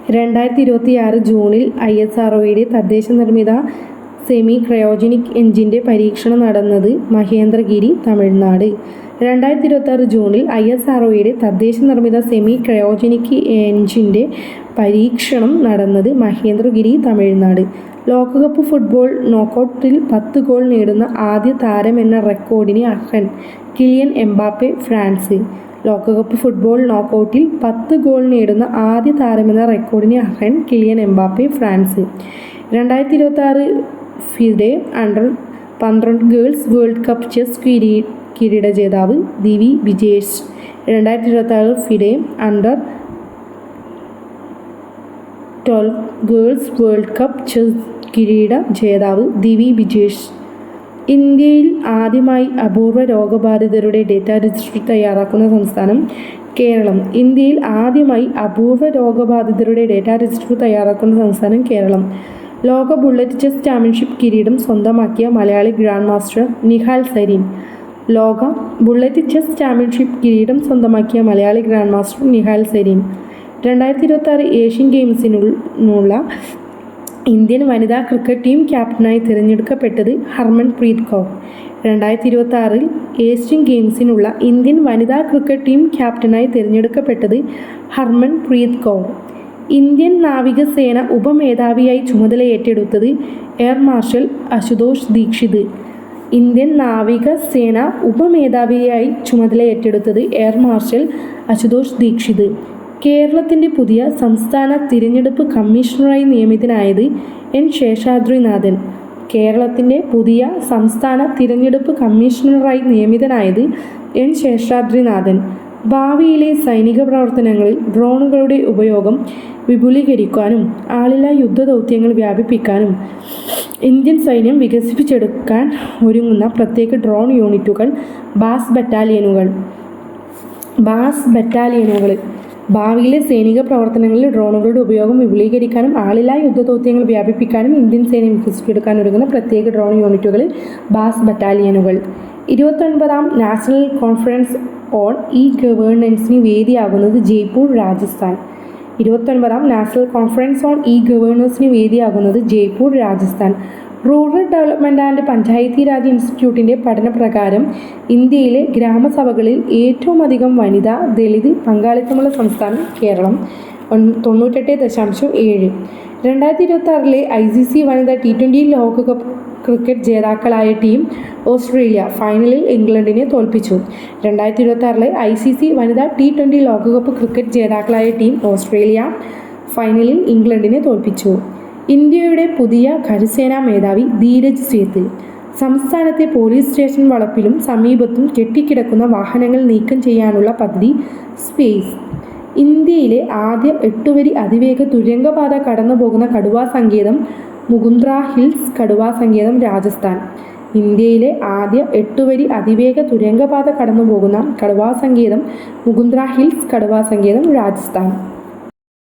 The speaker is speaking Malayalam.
2026 ജൂണിൽ ISROയുടെ തദ്ദേശ നിർമ്മിത സെമി ക്രയോജനിക് എഞ്ചിൻ്റെ പരീക്ഷണം നടന്നത് മഹേന്ദ്രഗിരി, തമിഴ്നാട്. 2026 ജൂണിൽ ISROയുടെ തദ്ദേശ നിർമ്മിത സെമി ക്രയോജനിക് എഞ്ചിൻ്റെ പരീക്ഷണം നടന്നത് മഹേന്ദ്രഗിരി, തമിഴ്നാട്. ലോകകപ്പ് ഫുട്ബോൾ നോക്കൌട്ടിൽ 10 ഗോൾ നേടുന്ന ആദ്യ താരമെന്ന റെക്കോർഡിന് അർഹൻ കിലിയൻ എംബാപ്പെ, ഫ്രാൻസ്. ലോകകപ്പ് ഫുട്ബോൾ നോക്കൌട്ടിൽ 10 ഗോൾ നേടുന്ന ആദ്യ താരമെന്ന റെക്കോർഡിന് അർഹൻ Kylian Mbappe, France. 2026 FIDE under twelve girls world cup chess കിരീട ജേതാവ് Divi Vijesh. 2026 FIDE under twelve girls world cup chess കിരീട ജേതാവ് ദിവി വിജേഷ്. ഇന്ത്യയിൽ ആദ്യമായി അപൂർവ രോഗബാധിതരുടെ ഡേറ്റ രജിസ്റ്റർ തയ്യാറാക്കുന്ന സംസ്ഥാനം കേരളം. ഇന്ത്യയിൽ ആദ്യമായി അപൂർവ രോഗബാധിതരുടെ ഡേറ്റ രജിസ്റ്റർ തയ്യാറാക്കുന്ന സംസ്ഥാനം കേരളം. ലോക ബുള്ളറ്റ് ചെസ് ചാമ്പ്യൻഷിപ്പ് കിരീടം സ്വന്തമാക്കിയ മലയാളി ഗ്രാൻഡ് മാസ്റ്റർ നിഹാൽ സരീൻ. ലോക ബുള്ളറ്റ് ചെസ് ചാമ്പ്യൻഷിപ്പ് കിരീടം സ്വന്തമാക്കിയ Malayali grand master Nihal Sarin. 2026 Asian ഗെയിംസിനുള്ള ഇന്ത്യൻ വനിതാ ക്രിക്കറ്റ് ടീം ക്യാപ്റ്റനായി തിരഞ്ഞെടുക്കപ്പെട്ടത് ഹർമൻപ്രീത് കൗർ. 2026 ഏഷ്യൻ ഗെയിംസിനുള്ള ഇന്ത്യൻ വനിതാ ക്രിക്കറ്റ് ടീം ക്യാപ്റ്റനായി തിരഞ്ഞെടുക്കപ്പെട്ടത് ഹർമൻപ്രീത് കൗർ. ഇന്ത്യൻ നാവികസേന ഉപമേധാവിയായി ചുമതല ഏറ്റെടുത്തത് air marshal Ashutosh Dikshit. Indian നാവികസേന ഉപമേധാവിയായി ചുമതല ഏറ്റെടുത്തത് എയർ മാർഷൽ അശുതോഷ് ദീക്ഷിത്. കേരളത്തിൻ്റെ പുതിയ സംസ്ഥാന തിരഞ്ഞെടുപ്പ് കമ്മീഷണറായി നിയമിതനായത് എൻ ശേഷാദ്രിനാഥൻ. കേരളത്തിൻ്റെ പുതിയ സംസ്ഥാന തിരഞ്ഞെടുപ്പ് കമ്മീഷണറായി നിയമിതനായത് എൻ ശേഷാദ്രിനാഥൻ. ഭാവിയിലെ സൈനിക പ്രവർത്തനങ്ങളിൽ ഡ്രോണുകളുടെ ഉപയോഗം വിപുലീകരിക്കാനും ആളില്ലാ യുദ്ധദൗത്യങ്ങൾ വ്യാപിപ്പിക്കാനും ഇന്ത്യൻ സൈന്യം വികസിപ്പിച്ചെടുക്കാൻ ഒരുങ്ങുന്ന പ്രത്യേക ഡ്രോൺ യൂണിറ്റുകൾ ബാസ് ബറ്റാലിയനുകൾ. ഭാവിയിലെ സൈനിക പ്രവർത്തനങ്ങളിൽ ഡ്രോണുകളുടെ ഉപയോഗം വിപുലീകരിക്കാനും ആളില്ലാ യുദ്ധദൗത്യങ്ങൾ വ്യാപിപ്പിക്കാനും ഇന്ത്യൻ സൈന്യം വികസിപ്പിച്ചെടുക്കാൻ ഒരുങ്ങുന്ന പ്രത്യേക ഡ്രോൺ യൂണിറ്റുകൾ ബാസ് ബറ്റാലിയനുകൾ. 29ാം നാഷണൽ കോൺഫറൻസ് ഓൺ ഇ-ഗവേണൻസിന് വേദിയാകുന്നത് ജയ്പൂർ, രാജസ്ഥാൻ. 29ാം നാഷണൽ കോൺഫറൻസ് ഓൺ ഇ-ഗവേണൻസിന് വേദിയാകുന്നത് Jaipur, Rajasthan. Rural development and Panchayati Raj ഇൻസ്റ്റിറ്റ്യൂട്ടിൻ്റെ പഠനപ്രകാരം ഇന്ത്യയിലെ ഗ്രാമസഭകളിൽ ഏറ്റവും അധികം വനിതാ ദളിത് പങ്കാളിത്തമുള്ള സംസ്ഥാനം കേരളം, 98.7. 2026 ICC വനിതാ T20 ലോകകപ്പ് ക്രിക്കറ്റ് ജേതാക്കളായ ടീം ഓസ്ട്രേലിയ ഫൈനലിൽ ഇംഗ്ലണ്ടിനെ തോൽപ്പിച്ചു. 2026 ICC വനിതാ T20 ലോകകപ്പ് ക്രിക്കറ്റ് ജേതാക്കളായ ടീം ഓസ്ട്രേലിയ ഫൈനലിൽ ഇംഗ്ലണ്ടിനെ തോൽപ്പിച്ചു. ഇന്ത്യയുടെ പുതിയ കരസേനാ മേധാവി ധീരജ് സേത്ത്. സംസ്ഥാനത്തെ പോലീസ് സ്റ്റേഷൻ വളപ്പിലും സമീപത്തും കെട്ടിക്കിടക്കുന്ന വാഹനങ്ങൾ നീക്കം ചെയ്യാനുള്ള പദ്ധതി സ്പേസ്. ഇന്ത്യയിലെ ആദ്യ 8-വരി അതിവേഗ തുരങ്കപാത കടന്നുപോകുന്ന കടുവാ സങ്കേതം മുകുന്ദ്ര ഹിൽസ് കടുവാ സങ്കേതം, രാജസ്ഥാൻ. ഇന്ത്യയിലെ ആദ്യ 8-വരി അതിവേഗ തുരങ്കപാത കടന്നുപോകുന്ന കടുവാ സങ്കേതം മുകുന്ദ്ര ഹിൽസ് കടുവാ സങ്കേതം, രാജസ്ഥാൻ.